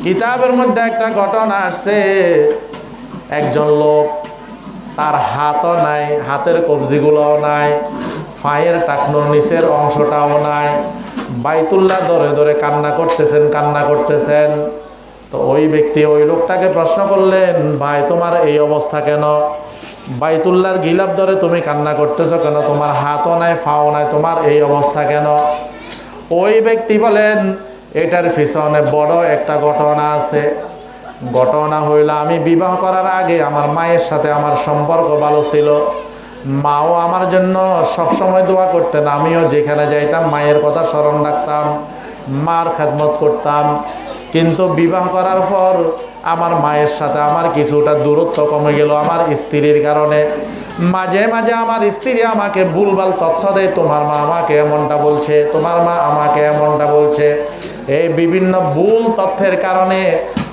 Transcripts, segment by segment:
কিতাবের মধ্যে একটা ঘটনা আসছে, একজন লোক, তার হাতও নাই, হাতের কবজিগুলোও নাই, পায়ের টাকনোর নিচের অংশটাও নাই, বাইতুল্লাহ ধরে ধরে কান্না করতেছেন। তো ওই ব্যক্তি ওই লোকটাকে প্রশ্ন করলেন, ভাই তোমার এই অবস্থা কেন? বাইতুল্লাহর গিলাফ ধরে তুমি কান্না করতেছো কেন? তোমার হাতও নাই, পাও নাই, তোমার এই অবস্থা কেন? ওই ব্যক্তি বলেন, এটার পিছনে বড় একটা ঘটনা আছে। ঘটনা হইল, আমি বিবাহ করার আগে আমার মায়ের সাথে আমার সম্পর্ক ভালো ছিল। মাও আমার জন্য সবসময় দোয়া করতেন, আমিও যেখানে যাইতাম মায়ের কথা স্মরণ রাখতাম, মার খেদমত করতাম। কিন্তু বিবাহ করার পর আমার মায়ের সাথে আমার কিছুটা দূরত্ব কমে গেল আমার স্ত্রীর কারণে। মাঝে মাঝে আমার স্ত্রী আমাকে ভুলভাল তথ্য দেয়, তোমার মা আমাকে এমনটা বলছে, তোমার মা আমাকে এমনটা বলছে। এই বিভিন্ন ভুল তথ্যের কারণে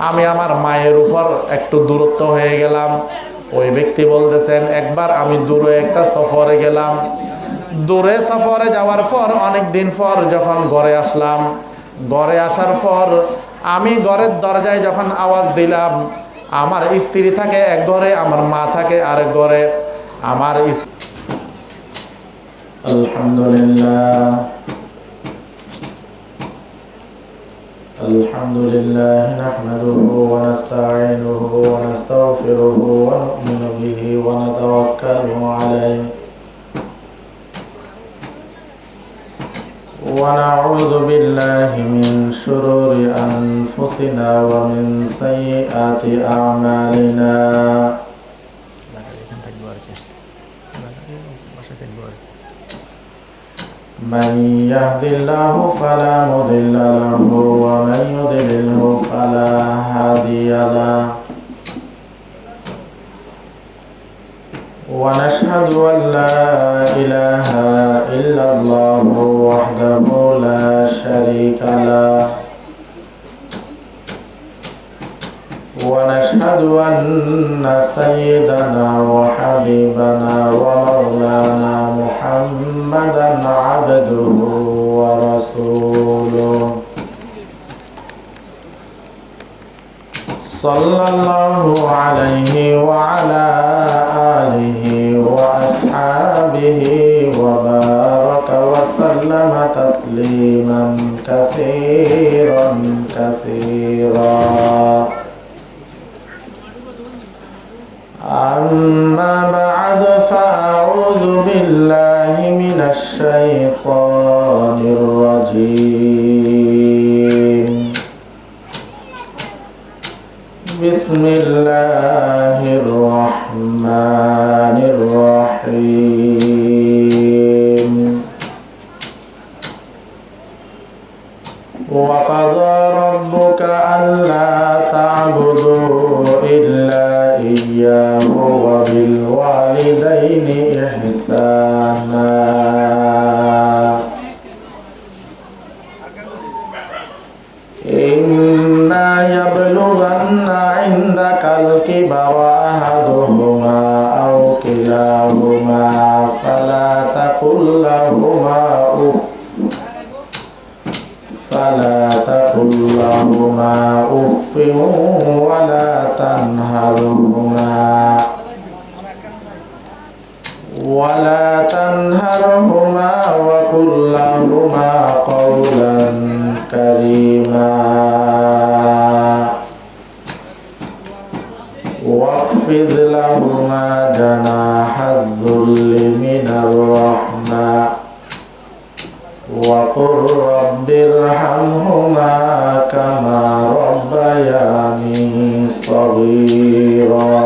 আমি আমার মায়ের উপর একটু দূরত্ব হয়ে গেলাম। ওই ব্যক্তি বলতেছেন, একবার আমি দূরে একটা সফরে গেলাম। দূরে সফরে যাওয়ার পর অনেক দিন পর যখন ঘরে আসলাম, ঘরে আসার পর আমি ঘরের দরজায় যখন আওয়াজ দিলাম, আমার স্ত্রী থাকে এক ঘরে, আমার মা থাকে আরেক ঘরে। আমার আলহামদুলিল্লাহ আলহামদুলিল্লাহ নাহমাদুহু ওয়া নাস্তাঈনুহু ওয়া নাস্তাগফিরুহু ওয়া নু'মিনু বিহি ওয়া নাতাওয়াক্কালু আলাইহি ওয়া নাউযু বিল্লাহি মিন শুরুরি আনফুসিনা ওয়া মিন সাইয়্যাতি আ'মালিনা। من يهد الله فلا مضل له ومن يضلله فلا هادي له ونشهد أن لا إله إلا الله وحده لا شريك له ونشهد أن سيدنا وحبيبنا ومولانا محمدا عبده ورسوله صلى الله عليه وعلى آله وأصحابه وبارك وسلم تسليما كثيرا كثيرا. أما بعد فأعوذ بالله من الشيطان الرجيم. بسم الله الرحمن الرحيم. وقضى ربك ألا تعبدوا إلا إياه وبالوالدين إحسانا. إما يبلغن عندك الكبر أحدهما أو كلاهما فلا تقل لهما أف ولا تنهرهما وقل لهما قولا كريما واخفض لهما جناح الذل من الرحمة وقل رب ارحمهما كما ربياني صغيرا.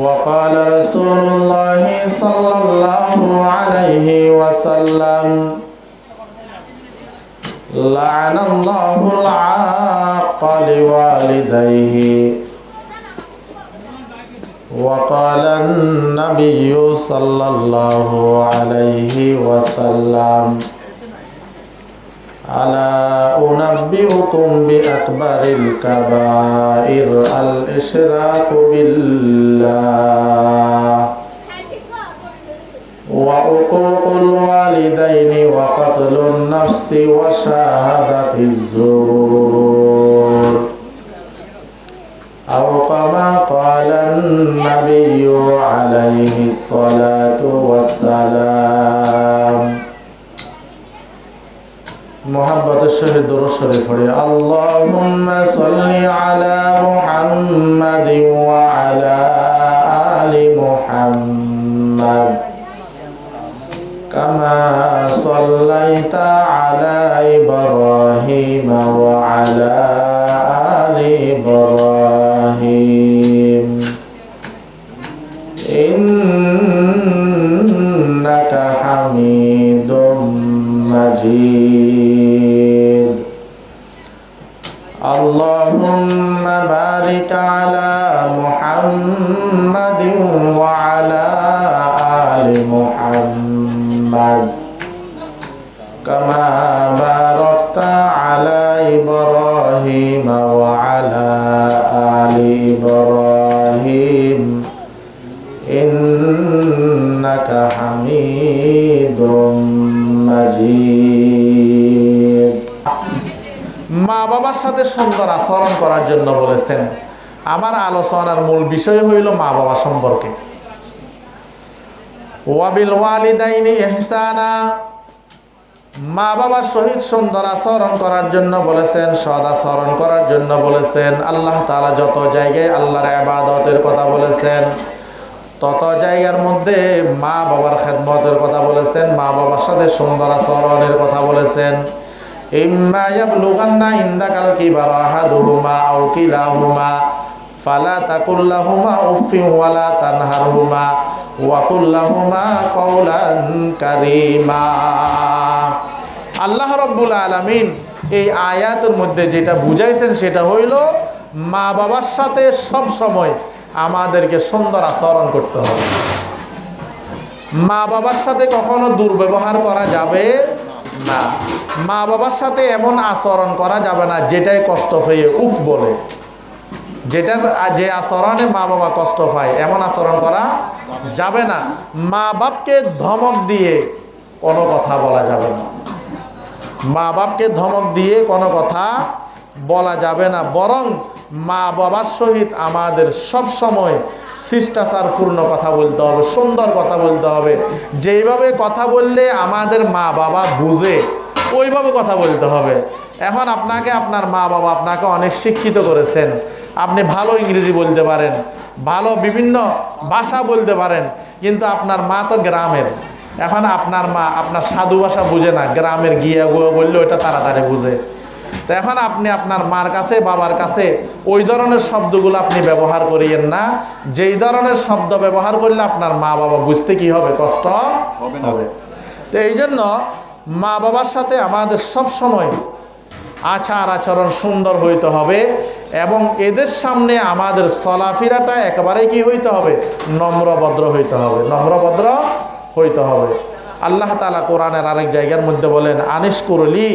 وقال رسول الله صلى الله عليه وسلم لعن الله العاق لوالديه. وقال النبي صلى الله عليه وسلم ألا أنبئكم بأكبر الكبائر الإشراك بالله وعقوق الوالدين وقتل النفس وشهادة الزور أو كما قال النبي عليه الصلاة والسلام محبت الشهيد درود شريف اللهم صل على محمد وعلى آل محمد كما صليت على إبراهيم وعلى آل إبراهيم إنك حميد مجيد اللهم بارك على محمد وعلى آل محمد كما باركت على إبراهيم وعلى آل إبراهيم إنك حميد مجيد মা বাবার সাথে সুন্দর আচরণ করার জন্য বলেছেন। আমার আলোচনার মূল বিষয় হইল মা বাবা সম্পর্কে। ওয়াবিল ওয়ালিদাইনি ইহসানা, মা বাবার সহিত সুন্দর আচরণ করার জন্য বলেছেন, সৎ আচরণ করার জন্য বলেছেন। আল্লাহ তাআলা যত জায়গায় আল্লাহর ইবাদতের কথা বলেছেন তত জায়গার মধ্যে মা বাবার খেদমতের কথা বলেছেন, মা বাবার সাথে সুন্দর আচরণের কথা বলেছেন। ইম্মা ইয়াবলুগান্না ইনদাকাল কিবারা আহাদুহুমা আও কিলাহুমা ফালা তাকুল লাহুমা উফফিন ওয়ালা তানহারহুমা ওয়া কুল লাহুমা কাওলান কারীমা। আল্লাহ রাব্বুল আলামিন এই আয়াতের মধ্যে যেটা বুঝাইছেন সেটা হইল মা বাবার সাথে সব সময় আমাদেরকে সুন্দর আচরণ করতে হবে। মা বাবার সাথে কখনো দুর্ব্যবহার করা যাবে না। মা বাবার সাথে এমন আচরণ করা যাবে না যেটাই কষ্ট পেয়ে উফ বলে, যেটার যে আচরণে মা বাবা কষ্ট পায় এমন আচরণ করা যাবে না। মা বাপকে ধমক দিয়ে কোনো কথা বলা যাবে না। মা বাপকে ধমক দিয়ে কোনো কথা বলা যাবে না, বরং মা বাবার সহিত আমাদের সব সময় শিষ্টাচারপূর্ণ কথা বলতে হবে, সুন্দর কথা বলতে হবে। যেইভাবে কথা বললে আমাদের মা বাবা বুঝে ওইভাবে কথা বলতে হবে। এখন আপনাকে আপনার মা বাবা আপনাকে অনেক শিক্ষিত করেছেন, আপনি ভালো ইংরেজি বলতে পারেন, ভালো বিভিন্ন ভাষা বলতে পারেন, কিন্তু আপনার মা তো গ্রামের। এখন আপনার মা আপনার সাধু ভাষা বুঝে না, গ্রামের গিয়া গুয়া বললে ওইটা তাড়াতাড়ি বুঝে। তো এখন আপনি আপনার মার কাছে বাবার কাছে ওই ধরনের শব্দগুলো আপনি ব্যবহার করিয়েন না, যেই ধরনের শব্দ ব্যবহার করলে আপনার মা বাবা বুঝতে কি হবে, কষ্ট হবে। তো এই জন্য মা বাবার সাথে আমাদের সব সময় আচার আচরণ সুন্দর হইতে হবে এবং এদের সামনে আমাদের চলাফেরাটা একেবারেই কি হইতে হবে, নম্রভদ্র হইতে হবে, নম্রভদ্র হইতে হবে। আল্লাহ তাআলা কোরআনের আরেক জায়গার মধ্যে বলেন আনিশকুরলি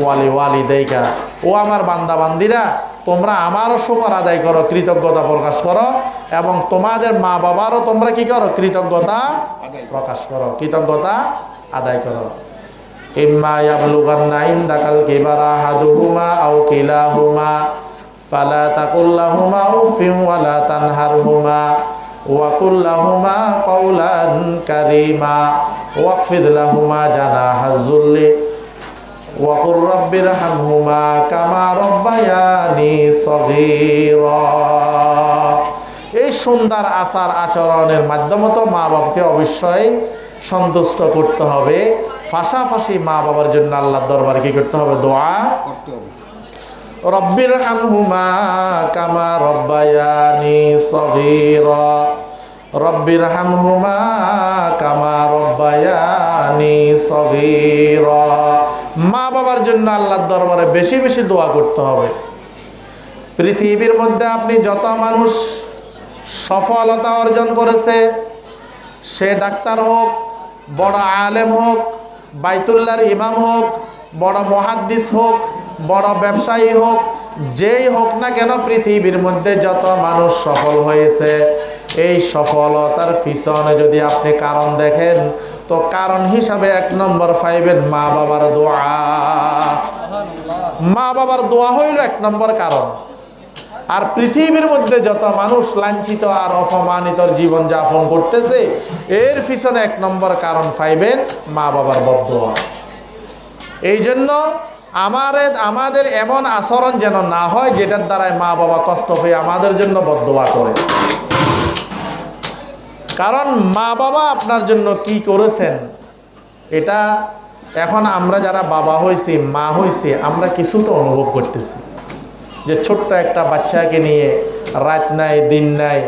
ওয়ালি ওয়ালিদাইকা, ও আমার বান্দা বান্দিরা তোমরা আমারও শুকর আদায় করো, কৃতজ্ঞতা প্রকাশ করো এবং তোমাদের মা বাবারও তোমরা কি করো, কৃতজ্ঞতা প্রকাশ করো, কৃতজ্ঞতা আদায় করো। ইম্মা ইয়াবলুগান্না ইনদাকাল কিবারা আহাদুহুমা আও কিলাহুমা ফালা তাকুল লাহুমা উফফিন ওয়ালা তানহারহুমা ওয়া কুল লাহুমা কাওলান কারীমা ওয়াকফিদ লাহুমা জানাহাজ যুল্লি ওয়া কুর রাব্বিরহামহুমা কামা রাব্বায়ানি সগীরা। এই সুন্দর আচার আচরণের মাধ্যমে তো মা বাবাকে অবশ্যই সন্তুষ্ট করতে হবে, পাশাপাশি মা বাবার জন্য আল্লাহর দরবারে কি করতে হবে, দোয়া করতে হবে। রব্বিরহামহুমা কামা রাব্বায়ানি সগীরা, রব্বিরহামহুমা কামা রাব্বায়ানি সগীরা। মা বাবার জন্য আল্লাহর দরবারে বেশি বেশি দোয়া করতে হবে। পৃথিবীর মধ্যে আপনি যত মানুষ সফলতা অর্জন করেছে, সে ডাক্তার হোক, বড় আলেম হোক, বাইতুল্লাহর ইমাম হোক, বড় মুহাদ্দিস হোক, বড় ব্যবসায়ী হোক, যেই হোক না কেন পৃথিবীর মধ্যে যত মানুষ সফল হয়েছে, এই সফলতার পিছনে যদি আপনি কারণ দেখেন, তো কারণ হিসাবে 1 নম্বর পাইবেন মা বাবার দোয়া। মা বাবার দোয়া হইল 1 নম্বর কারণ। আর পৃথিবীর মধ্যে যত মানুষ লাঞ্ছিত আর অপমানিত জীবন যাপন করতেছে, এর পিছনে 1 নম্বর কারণ পাইবেন মা বাবার বদদোয়া। এই জন্য আমাদের এমন আচরণ যেন না হয় যেটার দ্বারাই মা বাবা কষ্ট হয়ে আমাদের জন্য বদদোয়া করে। কারণ মা বাবা আপনার জন্য কি করেছেন, এটা এখন আমরা যারা বাবা হয়েছি, মা হয়েছি, আমরা কিছুটা অনুভব করতেছি। যে ছোট্ট একটা বাচ্চাকে নিয়ে রাত নাই দিন নাই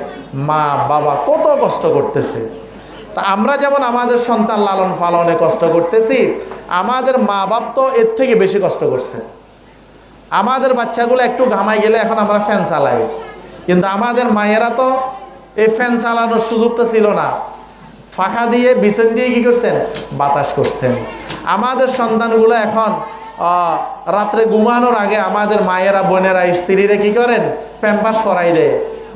মা বাবা কত কষ্ট করতেছে। তা আমরা যেমন আমাদের সন্তান লালন পালনে কষ্ট করতেছি, আমাদের মা বাপ তো এর থেকে বেশি কষ্ট করছে। আমাদের বাচ্চাগুলো একটু ঘামাই গেলে এখন আমরা ফ্যান চালাই, কিন্তু আমাদের মায়েরা তো এই ফ্যান চালানোর সুযোগটা ছিল না। ফাঁকা দিয়ে বিছন দিয়ে কি করছেন, বাতাস করছেন। আমাদের সন্তানগুলো এখন রাত্রে ঘুমানোর আগে আমাদের মায়েরা বোনেরা স্ত্রীরা কি করেন, প্যাম্পাস পরাই দেয়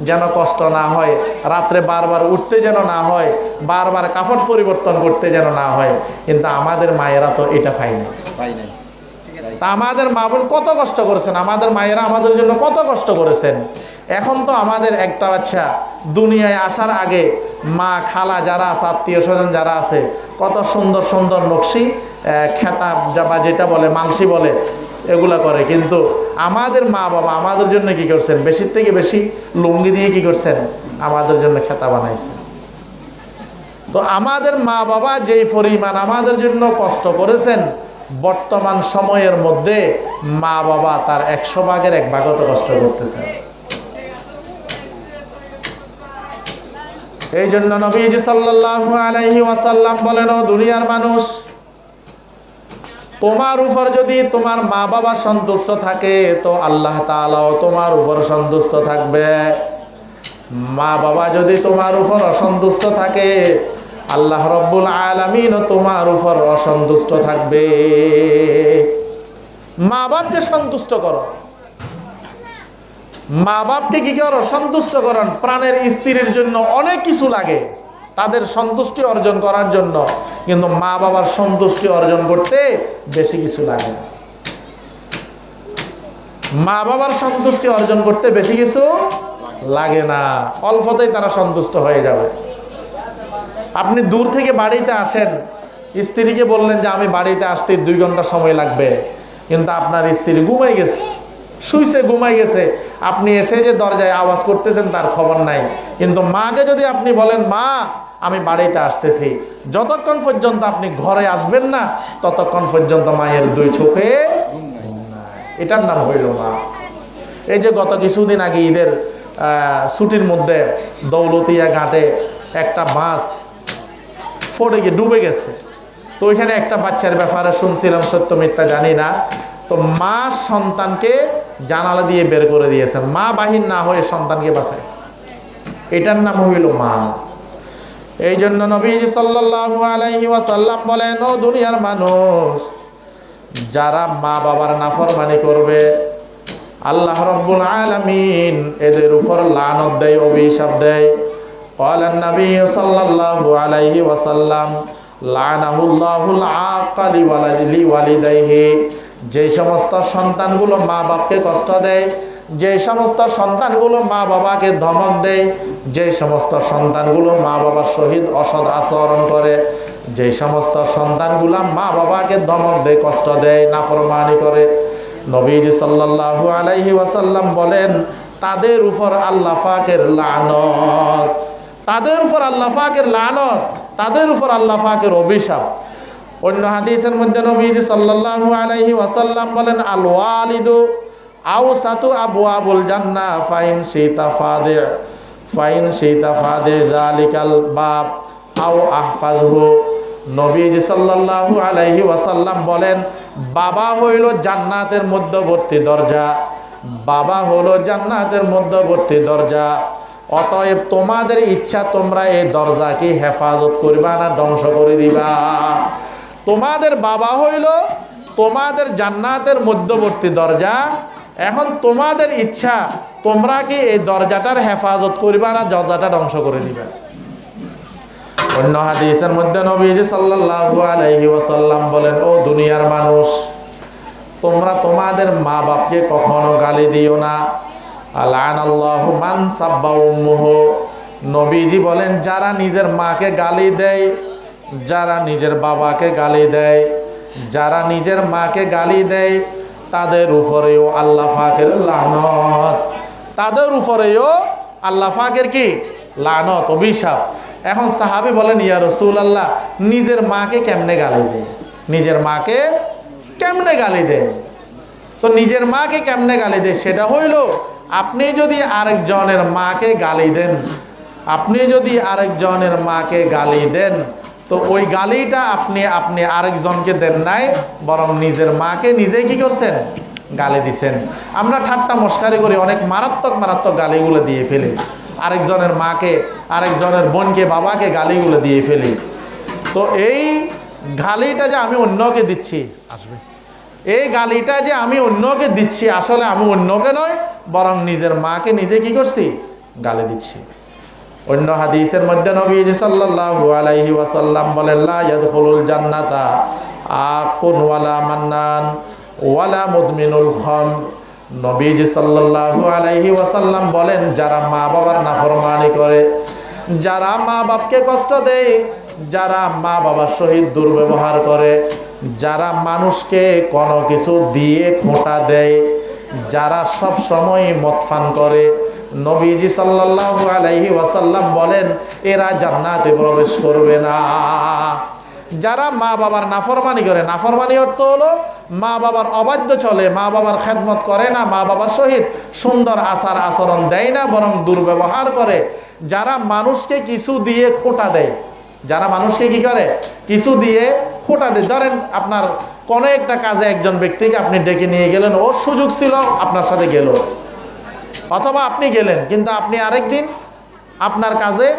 যেন কষ্ট না হয়, রাত্রে বারবার উঠতে যেন না হয়, বারবার কাপড় পরিবর্তন করতে যেন না হয়। কিন্তু আমাদের মায়েরা তো এটা পাই নাই। তা আমাদের মা বোন কত কষ্ট করেছেন, আমাদের মায়েরা আমাদের জন্য কত কষ্ট করেছেন। এখন তো আমাদের একটা বাচ্চা দুনিয়ায় আসার আগে মা খালা যারা আছে, আত্মীয় স্বজন যারা আছে, কত সুন্দর সুন্দর নকশি খেতা বা যেটা বলে মাংসি বলে এগুলা করে। কিন্তু আমাদের মা বাবা আমাদের জন্য কি করছেন, বেশির থেকে বেশি লুঙ্গি দিয়ে কি করছেন, আমাদের জন্য খেতা বানাইছেন। তো আমাদের মা বাবা যেই পরিমাণ আমাদের জন্য কষ্ট করেছেন, বর্তমান সময়ের মধ্যে মা বাবা তার 100 ভাগের 1 ভাগও তো কষ্ট করতেছেন। এই জন্য নবীজি সাল্লাল্লাহু আলাইহি ওয়াসাল্লাম বলেন, ও দুনিয়ার মানুষ, তোমার উপর যদি তোমার মা বাবা সন্তুষ্ট থাকে তো আল্লাহ তাআলাও তোমার উপর সন্তুষ্ট থাকবে। মা বাবা যদি তোমার উপর অসন্তুষ্ট থাকে, আল্লাহ রব্বুল আলামিনও তোমার উপর অসন্তুষ্ট থাকবে। মা বাপকে সন্তুষ্ট করো, মা বাপকে কি করো, সন্তুষ্ট করুন। প্রাণের স্ত্রীর জন্য অনেক কিছু লাগে তাদের সন্তুষ্টি অর্জন করার জন্য, কিন্তু মা বাবার সন্তুষ্টি অর্জন করতে বেশি কিছু লাগে না। মা বাবার সন্তুষ্টি অর্জন করতে বেশি কিছু লাগে না, অল্পতেই তারা সন্তুষ্ট হয়ে যাবে। আপনি দূর থেকে বাড়িতে আসেন, স্ত্রীকে বললেন যে আমি বাড়িতে আসতে 2 ঘন্টা সময় লাগবে, কিন্তু আপনার স্ত্রী ঘুমাই গেছে, শুইছে, ঘুমাই গেছে। আপনি এসে যে দরজায় আওয়াজ করতেছেন তার খবর নাই। কিন্তু মাকে যদি আপনি বলেন, মা আমি বাড়িতে আসতেছি, যতক্ষণ পর্যন্ত আপনি ঘরে আসবেন না ততক্ষণ পর্যন্ত মায়ের 2 চোখে ঘুম নাই। এটার নাম হইল মা। এই যে গত কিছুদিন আগে ঈদের ছুটির মধ্যে দৌলতিয়া ঘাটে একটা বাস ফটে গিয়ে ডুবে গেছে। তো ওইখানে একটা বাচ্চার ব্যাপারে শুনছিলাম, সত্য মিথ্যা জানি না। তো মা সন্তানকে জানালা দিয়ে বের করে দিয়েছেন, মা বাহির না হয়ে সন্তানকে বাঁচাইছে। এটার নাম হইল মা। এই জন্য নবীজি সাল্লাল্লাহু আলাইহি ওয়াসাল্লাম বলেন, ও দুনিয়ার মানুষ, যারা মা বাবার নাফরমানি করবে আল্লাহ রাব্বুল আলামিন এদের উপর লানত দেয়, অভিশাপ দেয়। ক্বালান নবী সাল্লাল্লাহু আলাইহি ওয়াসাল্লাম, লানাহুল্লাহুল আকালি ওয়ালিদাইহি, যে সমস্ত সন্তানগুলো মা বাপকে কষ্ট দেয়, যে সমস্ত সন্তানগুলো মা বাবাকে ধমক দেয়, যে সমস্ত সন্তানগুলো মা বাবার সহিত অসৎ আচরণ করে, যে সমস্ত সন্তানগুলো মা বাবাকে ধমক দেয়, কষ্ট দেয়, নাফরমানি করে, নবীজি সাল্লাল্লাহু আলাইহি ওয়াসাল্লাম বলেন তাদের উপর আল্লাহ পাকের লানত, তাদের উপর আল্লাহ পাকের লানত, তাদের উপর আল্লাহ পাকের অভিশাপ। অন্য হাদিসের মধ্যে নবীজি সাল্লাল্লাহু আলাইহি ওয়াসাল্লাম বলেন, আল ওয়ালিদু আওসাতু আবওয়াবুল জান্নাহ ফাইন শিতা ফাদি, ফাইন শিতা ফাদি যালিকাল বাব আও আহফাজহু। নবীজি সাল্লাল্লাহু আলাইহি ওয়াসাল্লাম বলেন, বাবা হইল জান্নাতের মধ্যবর্তী দরজা, বাবা হলো জান্নাতের মধ্যবর্তী দরজা। অতএব তোমাদের ইচ্ছা তোমরা এই দরজাকে হেফাজত করবা না ধ্বংস করে দিবা। তোমাদের বাবা হইল তোমাদের জান্নাতের মধ্যবর্তী দরজা, এখন তোমাদের ইচ্ছা তোমরা কি এই দরজাটার হেফাজত করবা না দরজাটা ধ্বংস করে দিবা। অন্য হাদিসের মধ্যে নবীজি সাল্লাল্লাহু আলাইহি ওয়াসাল্লাম বলেন, ও দুনিয়ার মানুষ, তোমরা তোমাদের মা বাপকে কখনো গালি দিও না। আল্লাহু মান সাব্বা উম্মুহু, নবীজি বলেন যারা নিজের মাকে গালি দেয়, যারা নিজের বাবাকে গালি দেয়, যারা নিজের মাকে গালি দেয়, তাদের উপরেও আল্লাহ পাকের লানত, তাদের উপরেও আল্লাহ পাকের কি লানত, অভিশাপ। এখন সাহাবী বলেন, ইয়া রাসূলুল্লাহ, নিজের মাকে কেমনে গালি দেয়? নিজের মাকে কেমনে গালি দেয়? তো নিজের মাকে কেমনে গালি দেয়? সেটা হইল, আপনি যদি আরেকজনের মাকে গালি দেন, আপনি যদি আরেকজনের মাকে গালি দেন, তো ওই গালিটা আপনি আরেকজনকে দেন নাই, বরং নিজের মাকে নিজেই কি করছেন? গালি দিছেন। আমরা ঠাট্টা মস্কারি করি, অনেক মারাত্মক মারাত্মক গালিগুলো দিয়ে ফেলি, আরেকজনের মাকে, আরেকজনের বোনকে, বাবাকে গালিগুলো দিয়ে ফেলি। তো এই গালিটা যে আমি অন্যকে দিচ্ছি, আসবে, এই গালিটা যে আমি অন্যকে দিচ্ছি, আসলে আমি অন্যকে নয়, বরং নিজের মাকে নিজে কি করছি? গালি দিচ্ছি। অন্য হাদিসের মধ্যে নবীজি সাল্লাল্লাহু আলাইহি ওয়াসাল্লাম বলেন, লা ইয়াদখুলুল জান্নাতা আকুন ওয়ালা মান্নান ওয়ালা মুদমিনুল খামর। নবীজি সাল্লাল্লাহু আলাইহি ওয়াসাল্লাম বলেন, যারা মা বাবার নাফরমানি করে, যারা মা বাপকে কষ্ট দেয়, যারা মা বাবার সহিত দুর্ব্যবহার করে, যারা মানুষকে কোনো কিছু দিয়ে খোঁটা দেয়, যারা সব সময় মদ পান করে, নবীজি সাল্লাল্লাহু আলাইহি ওয়াসাল্লাম বলেন এরা জান্নাতে প্রবেশ করবে না। যারা মা বাবার নাফরমানি করে, নাফরমানি অর্থ হলো মা বাবার অবাধ্য চলে, মা বাবার খেদমত করে না, মা বাবার সহিত সুন্দর আচার আচরণ দেয় না, বরং দুর্ব্যবহার করে, যারা মানুষকে কিছু দিয়ে খোঁটা দেয়, যারা মানুষকে কি করে? কিছু দিয়ে খোঁটা দেয়। ধরেন আপনার কোনো একটা কাজে একজন ব্যক্তিকে আপনি ডেকে নিয়ে গেলেন, ওর সুযোগ ছিল আপনার সাথে গেল, অথবা আপনি গেলেন কিন্তু আপনি আরেকদিন আপনার কাজে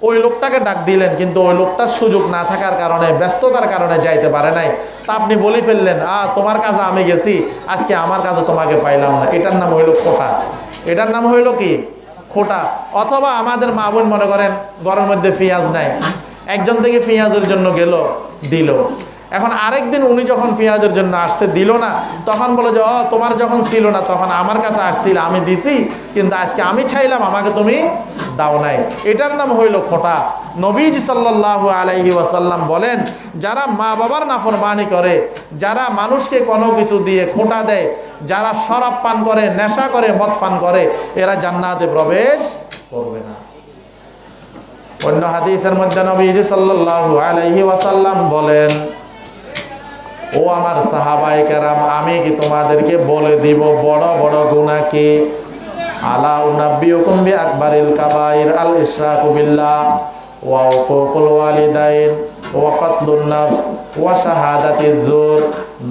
ওই লোকটাকে ডাক দিলেন, কিন্তু ওই লোকটার সুযোগ না থাকার কারণে, ব্যস্ততার কারণে যাইতে পারে নাই। তা আপনি বলে ফেললেন, তোমার কাজে আমি গেছি, আজকে আমার কাজে তোমাকে পাইলাম না। এটার নাম হইল খোঁটা। এটার নাম হইল কি? খোঁটা। অথবা আমাদের মা বোন মনে করেন ঘরের মধ্যে পেঁয়াজ নাই, একজন থেকে পেঁয়াজের জন্য গেল, দিল। এখন আরেকদিন উনি যখন পেঁয়াজের জন্য আসতে দিল না, তখন বলে যে তোমার যখন ছিল না তখন আমার কাছে আসছিল, আমি দিছি, কিন্তু আজকে আমি চাইলাম, আমাকে তুমি দাও নাই। এটার নাম হইল খোঁটা। নবীজি সাল্লাল্লাহু আলাইহি ওয়াসাল্লাম বলেন, যারা মা বাবার নাফরমানি করে, যারা মানুষকে কোনো কিছু দিয়ে খোঁটা দেয়, যারা শরাব পান করে, নেশা করে, মদ পান করে, এরা জান্নাতে প্রবেশ করবে না। অন্য হাদিসের মধ্যে নবীজি সাল্লাল্লাহু আলাইহি ওয়াসাল্লাম বলেন, ও আমার সাহাবায়ে কেরাম, আমি কি তোমাদেরকে বলে দিব বড় বড় গুনাহ কি? আলা উনাব্বিউকুম বিআকবারিল কাবাইর আল ইশরাকু বিল্লাহ ওয়া উকুকুল ওয়ালিদাইন ওয়া কাতলুন নাফস ওয়া শাহাদাতিজ জুর।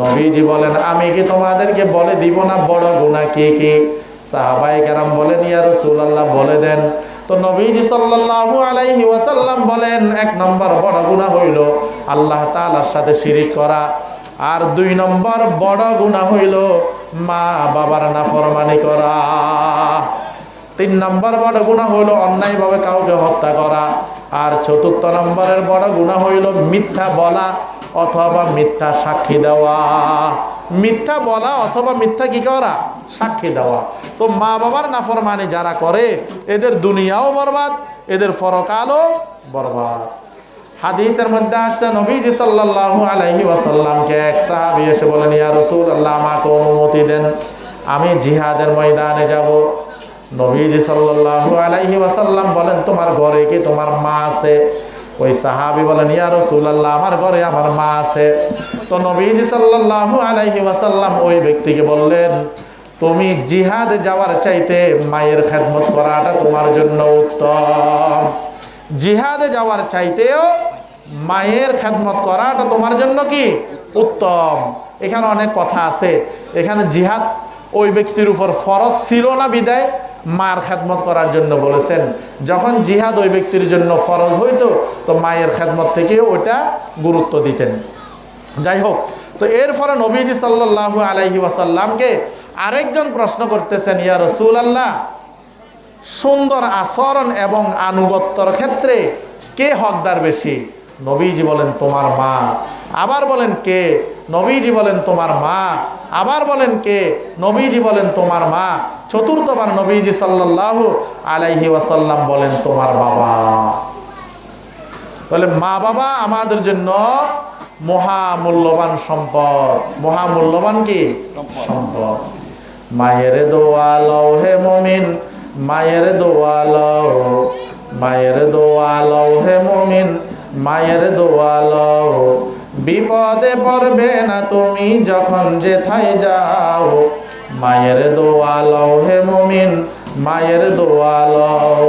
নবীজি বলেন, আমি কি তোমাদেরকে বলে দিব না বড় গুনাহ কি কি? সাহাবায়ে কেরাম বলেন, ইয়া রাসূলুল্লাহ বলে দেন। তো নবীজি সাল্লাল্লাহু আলাইহি ওয়াসাল্লাম বলেন, এক নম্বর বড় গুনাহ হইল আল্লাহ তাআলার সাথে শিরিক করা, আর 2 নম্বর বড় গুনাহ হইল মা বাবার নাফরমানি করা, 3 নম্বর বড় গুনাহ হইল অন্যায়ভাবে কাউকে হত্যা করা, আর 4র্থ নম্বরের বড় গুনাহ হইল মিথ্যা বলা অথবা মিথ্যা সাক্ষী দেওয়া। মিথ্যা বলা অথবা মিথ্যা কি করা? সাক্ষী দেওয়া। তো মা বাবার নাফরমানি যারা করে, এদের দুনিয়াও বরবাদ, এদের পরকালও বরবাদ। হাদিসের মধ্যে আসছে, নবীজি সাল্লাল্লাহু আলাইহি ওয়াসাল্লামকে এক সাহাবী এসে বলেন, ইয়া রাসূলুল্লাহ, আমাকে অনুমতি দেন, আমি জিহাদের ময়দানে যাব। নবীজি সাল্লাল্লাহু আলাইহি ওয়াসাল্লাম বলেন, তোমার ঘরে কি তোমার মা আছে? ওই সাহাবী বলেন, ইয়া রাসূলুল্লাহ, আমার ঘরে আমার মা আছে। তো নবীজি সাল্লাল্লাহু আলাইহি ওয়াসাল্লাম ওই ব্যক্তিকে বললেন, তুমি জিহাদে যাওয়ার চাইতে মায়ের খেদমত করাটা তোমার জন্য উত্তম। জিহাদে যাওয়ার চাইতেও মায়ের খেদমত করাটা তোমার জন্য কি? উত্তম। এখানে অনেক কথা আছে। এখানে জিহাদ ওই ব্যক্তির উপর ফরজ ছিল না বিদায় মার খেদমত করার জন্য বলেছেন। যখন জিহাদ ওই ব্যক্তির জন্য ফরজ হইতো, তো মায়ের খেদমত থেকে ওইটা গুরুত্ব দিতেন। যাই হোক, তো এরপরে নবীজি সাল্লাল্লাহু আলাইহি ওয়াসাল্লামকে আরেকজন প্রশ্ন করতেছেন, ইয়া রাসূলুল্লাহ, সুন্দর আচরণ এবং আনুগত্যর ক্ষেত্রে কে হকদার বেশি? নবীজি বলেন তোমার মা। আবার বলেন কে? নবীজি বলেন তোমার মা। আবার বলেন কে? নবীজি বলেন তোমার মা। চতুর্থবার নবীজি সাল্লাল্লাহু আলাইহি ওয়াসাল্লাম বলেন তোমার বাবা। তাহলে মা বাবা আমাদের জন্য মহামূল্যবান সম্পদ। মহামূল্যবান কি সম্পদ? মায়ের দোয়া লও হে মুমিন, মায়ের দোয়া লও, মায়ের দোয়া লও হে মুমিন, মায়ের দোয়া লও। বিপদে পড়বে না তুমি যখন যেথায় যাও, মায়ের দোয়া লও হে মুমিন, মায়ের দোয়া লও।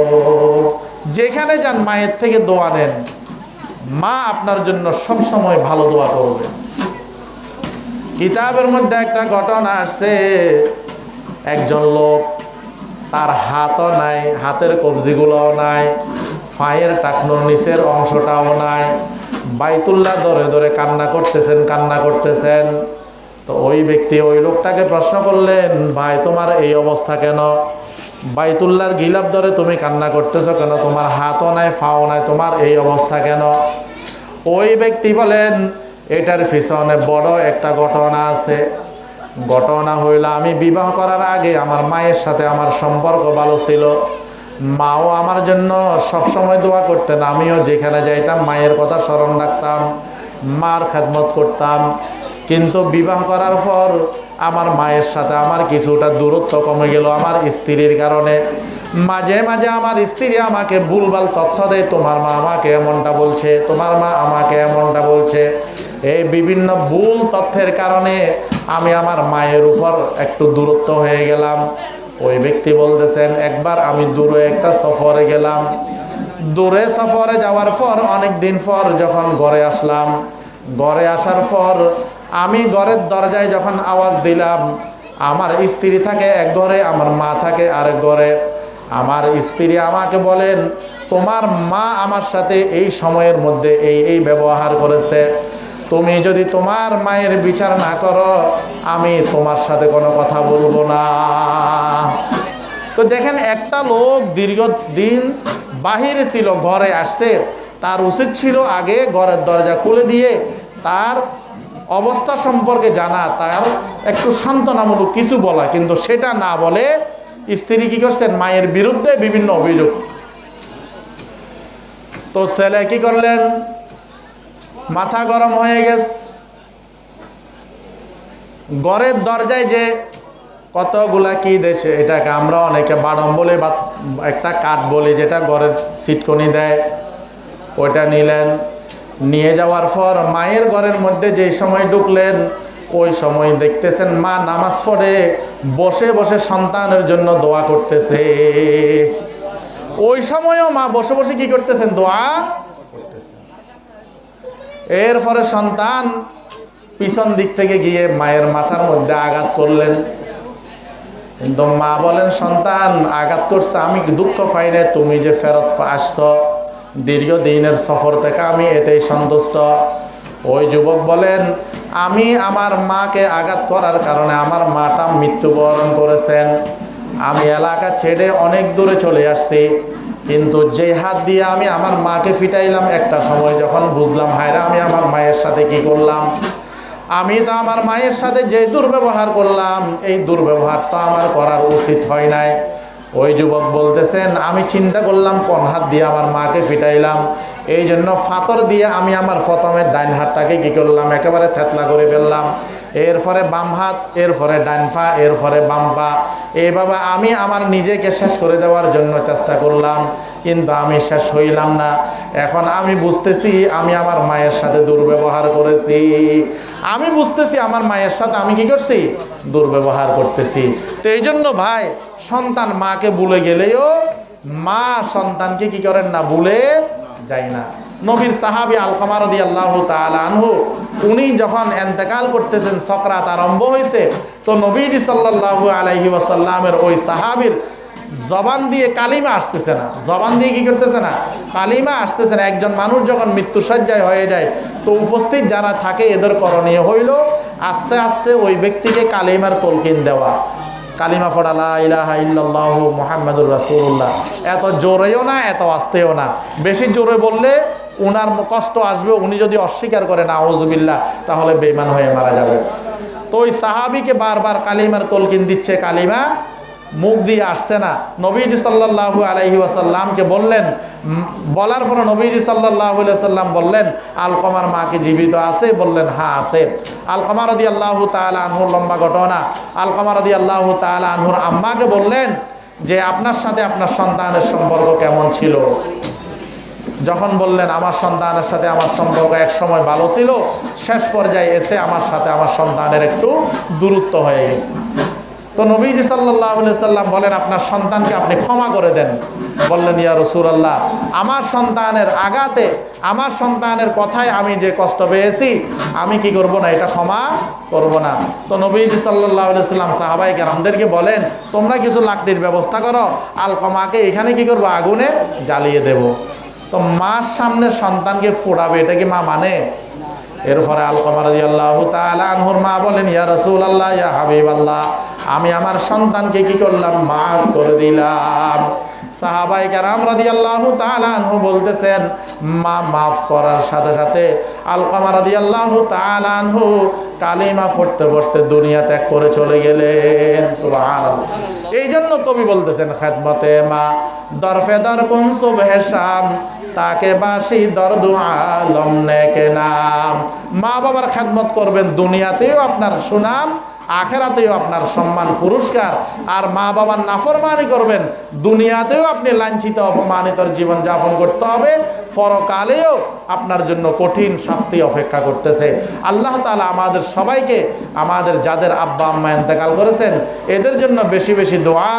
যেখানে যান মায়ের থেকে দোয়া নেন, মা আপনার জন্য সব সময় ভালো দোয়া করবে। কিতাবের মধ্যে একটা ঘটনা আসছে, একজন লোক, তার হাতও নাই, হাতের কবজিগুলোও নাই, পায়ের টাকনোর নিচের অংশটাও নাই, বাইতুল্লাহ ধরে ধরে কান্না করতেছেন, কান্না করতেছেন। তো ওই ব্যক্তি ওই লোকটাকে প্রশ্ন করলেন, ভাই তোমার এই অবস্থা কেন? বাইতুল্লাহর গিলাফ ধরে তুমি কান্না করতেছো কেন? তোমার হাতও নাই, পাও নাই, তোমার এই অবস্থা কেন? ওই ব্যক্তি বলেন, এটার পিছনে বড় একটা ঘটনা আছে। ঘটনা হইল, আমি বিবাহ করার আগে আমার মায়ের সাথে আমার সম্পর্ক ভালো ছিল। মাও আমার জন্য সবসময় দোয়া করতেন, আমিও যেখানে যাইতাম মায়ের কথা স্মরণ রাখতাম, মার খেদমত করতাম। কিন্তু বিবাহ করার পর আমার মায়ের সাথে আমার কিছুটা দূরত্ব কমে গেল আমার স্ত্রীর কারণে। মাঝে মাঝে আমার স্ত্রী আমাকে ভুলভাল তথ্য দেয়, তোমার মা আমাকে এমনটা বলছে, তোমার মা আমাকে এমনটা বলছে। এই বিভিন্ন ভুল তথ্যের কারণে আমি আমার মায়ের উপর একটু দূরত্ব হয়ে গেলাম। ওই ব্যক্তি বলতেছেন, একবার আমি দূরে একটা সফরে গেলাম। দূরে সফরে যাওয়ার পর অনেক দিন পর যখন ঘরে আসলাম, ঘরে আসার পর আমি ঘরের দরজায় যখন আওয়াজ দিলাম, আমার স্ত্রী থাকে এক ঘরে, আমার মা থাকে আরেক ঘরে। আমার স্ত্রী আমাকে বলেন, তোমার মা আমার সাথে এই সময়ের মধ্যে এই ব্যবহার করেছে, তুমি যদি তোমার মায়ের বিচার না করো আমি তোমার সাথে কোনো কথা বলবো না। তো দেখেন, একটা লোক দীর্ঘদিন বাহিরে ছিল, ঘরে আসছে, তার উচিত ছিল আগে ঘরের দরজা খুলে দিয়ে তার অবস্থা সম্পর্কে জানা, তার একটু সান্ত্বনামূলক কিছু বলা, কিন্তু সেটা না বলে স্ত্রী কি করছেন, মায়ের বিরুদ্ধে বিভিন্ন অভিযোগ। তো ছেলে কি করলেন, মাথা গরম হয়ে গেছে, ঘরের দরজায় যে কতগুলা কি দেশে, এটাকে আমরা অনেকে বাড়ম বলে বা একটা কাঠ বলি, যেটা ঘরের সিটকনি দেয়, ওইটা নিলেন। নিয়ে যাওয়ার পর মায়ের ঘরের মধ্যে যেই সময় ঢুকলেন, ওই সময় দেখতেছেন মা নামাজ পড়ে বসে বসে সন্তানের জন্য দোয়া করতেছে। ওই সময়ও মা বসে বসে কি করতেছেন, দোয়া করতেছেন। এরপরে সন্তান পিছন দিক থেকে গিয়ে মায়ের মাথার মধ্যে আঘাত করলেন। কিন্তু মা বলেন, সন্তান আঘাত করছে, আমি দুঃখ পাই না, তুমি যে ফেরত আসছো দীর্ঘদিনের সফর থেকে, আমি এতেই সন্তুষ্ট। ওই যুবক বলেন, আমি আমার মাকে আঘাত করার কারণে আমার মাটা মৃত্যুবরণ করেছেন, আমি এলাকা ছেড়ে অনেক দূরে চলে আসছি। কিন্তু যে হাত দিয়ে আমি আমার মাকে ফিটাইলাম, একটা সময় যখন বুঝলাম, হায়রা আমি আমার মায়ের সাথে কি করলাম, আমি তো আমার মায়ের সাথে যে দুর্ব্যবহার করলাম, এই দুর্ব্যবহার তো আমার করার উচিত হয় নাই। ওই যুবক বলতেছেন, আমি চিন্তা করলাম কোন হাত দিয়ে আমার মাকে ফিটাইলাম, এই জন্য ফাতর দিয়ে আমি আমার প্রথমে ডাইন হাতটাকে কি করলাম, একেবারে থেতলা করে ফেললাম। এরপরে বাম হাত, এরপরে ডাইন পা, এরপরে বাম পা, এইভাবে আমি আমার নিজেকে শেষ করে দেওয়ার জন্য চেষ্টা করলাম, কিন্তু আমি শেষ হইলাম না। এখন আমি বুঝতেছি আমি আমার মায়ের সাথে দুর্ব্যবহার করেছি, আমি বুঝতেছি আমার মায়ের সাথে আমি কি করছি, দুর্ব্যবহার করতেছি। তো এই জন্য ভাই, সন্তান মাকে ভুলে গেলেও মা সন্তানকে কি করেন না, ভুলে যায় না। নবীর সাহাবী আলকামা রাদিয়াল্লাহু তাআলা আনহু, উনি যখন ইন্তেকাল করতেছেন, সকরাত আরম্ভ হয়েছে, তো নবীজি সাল্লাল্লাহু আলাইহি ওয়াসাল্লামের ওই সাহাবীর জবান দিয়ে কালিমা আসতেছে না, জবান দিয়ে কি করতেছে না, কালিমা আসতেছে না। একজন মানুষ যখন মৃত্যুসজ্জায় হয়ে যায়, তো উপস্থিত যারা থাকে এদের করণীয় হইল আস্তে আস্তে ওই ব্যক্তিকে কালিমার তলকিন দেওয়া। কালিমা পড়া লা ইলাহা ইল্লাল্লাহু মুহাম্মাদুর রাসূলুল্লাহ। এত জোরেও না, এত আস্তেও না। বেশি জোরে বললে উনার কষ্ট আসবে, উনি যদি অস্বীকার করেন নাউযুবিল্লাহ, তাহলে বেঈমান হয়ে মারা যাবে। তো ওই সাহাবীকে বারবার কালিমার তলকিন দিচ্ছে, কালিমা মুখ দিয়ে আসছে না। নবীজি সাল্লাল্লাহু আলাইহি ওয়াসাল্লামকে বললেন, বলার পরে নবীজি সাল্লাল্লাহু আলাইহি ওয়াসাল্লাম বললেন, আলকমার মা কি জীবিত আছে? বললেন হ্যাঁ আছে। আলকমা রাদিয়াল্লাহু তাআলা আনহুর লম্বা ঘটনা। আলকমা রাদিয়াল্লাহু তাআলা আনহুর আম্মাকে বললেন যে আপনার সাথে আপনার সন্তানের সম্পর্ক কেমন ছিল? যখন বললেন আমার সন্তানের সাথে আমার সম্পর্ক এক সময় ভালো ছিল, শেষ পর্যায়ে এসে আমার সাথে আমার সন্তানের একটু দূরত্ব হয়ে গেছে। তো নবীজি সাল্লাল্লাহু আলাইহি সাল্লাম বলেন আপনার সন্তানকে আপনি ক্ষমা করে দেন। বললেন ইয়া রাসূলুল্লাহ, আমার সন্তানের আঘাতে, আমার সন্তানের কথায় আমি যে কষ্ট পেয়েছি, আমি কি করব না? এটা ক্ষমা করব না। তো নবীজি সাল্লাল্লাহু আলাইহি সাল্লাম সাহাবায়ে কেরামদেরকে বলেন তোমরা কিছু লাকড়ির ব্যবস্থা করো, আলকমাকে এখানে কি করব? আগুনে জ্বালিয়ে দেব। তো মার সামনে সন্তানকে ফোড়াবে, এটা কি মা মানে? এরপরে আলকমা রাদিয়াল্লাহু তাআলা আনহুর মা বলেন ইয়া রাসূলুল্লাহ, ইয়া হাবিবাল্লাহ, আমি আমার সন্তানকে কি করলাম? মাফ করে দিলাম। সাহাবায়ে কেরাম রাদিয়াল্লাহু তাআলা আনহু বলতেছেন মা মাফ করার সাথে সাথে আলকমা রাদিয়াল্লাহু তাআলা আনহু কালিমা পড়তে পড়তে দুনিয়া ত্যাগ করে চলে গেলেন। সুবহানাল্লাহ। এই জন্য কবি বলতেছেন খেদমতে মা দরফে দর কুন সুবহে শাম, তাকে বাসি দরদু আলম নেকে নাম। মা বাবার খেদমত করবেন, দুনিয়াতেও আপনার সুনাম, আখেরাতেও আপনার সম্মান পুরস্কার। আর মা বাবার নাফরমানি করবেন, দুনিয়াতেও আপনি লাঞ্ছিত অপমানিত জীবন যাপন করতে হবে, পরকালেও আপনার জন্য কঠিন শাস্তি অপেক্ষা করতেছে। আল্লাহ তাআলা আমাদের সবাইকে, আমাদের যাদের আব্বা আম্মা ইন্তেকাল করেছেন এদের জন্য বেশি বেশি দোয়া,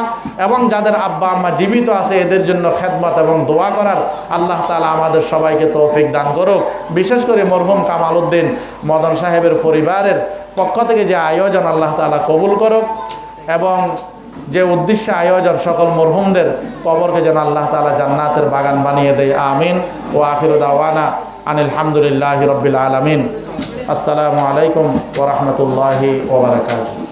এবং যাদের আব্বা আম্মা জীবিত আছে এদের জন্য খেদমত এবং দোয়া করার আল্লাহ তাআলা আমাদের সবাইকে তৌফিক দান করুক। বিশেষ করে মরহুম কামাল উদ্দিন মদন সাহেবের পরিবারের পক্ষ থেকে যে আয়োজন আল্লাহ তাআলা কবুল করুক, এবং যে উদ্দেশ্যে আয়োজন সকল মরহুমদের কবরকে যেন আল্লাহ তাআলা জান্নাতের বাগান বানিয়ে দেয়। আমিন। ও আখিরু দাওয়ানা আনিল হামদুলিল্লাহি রাব্বিল আলামিন। আসসালামু আলাইকুম ওয়া রাহমাতুল্লাহি ওয়া বারাকাতুহু।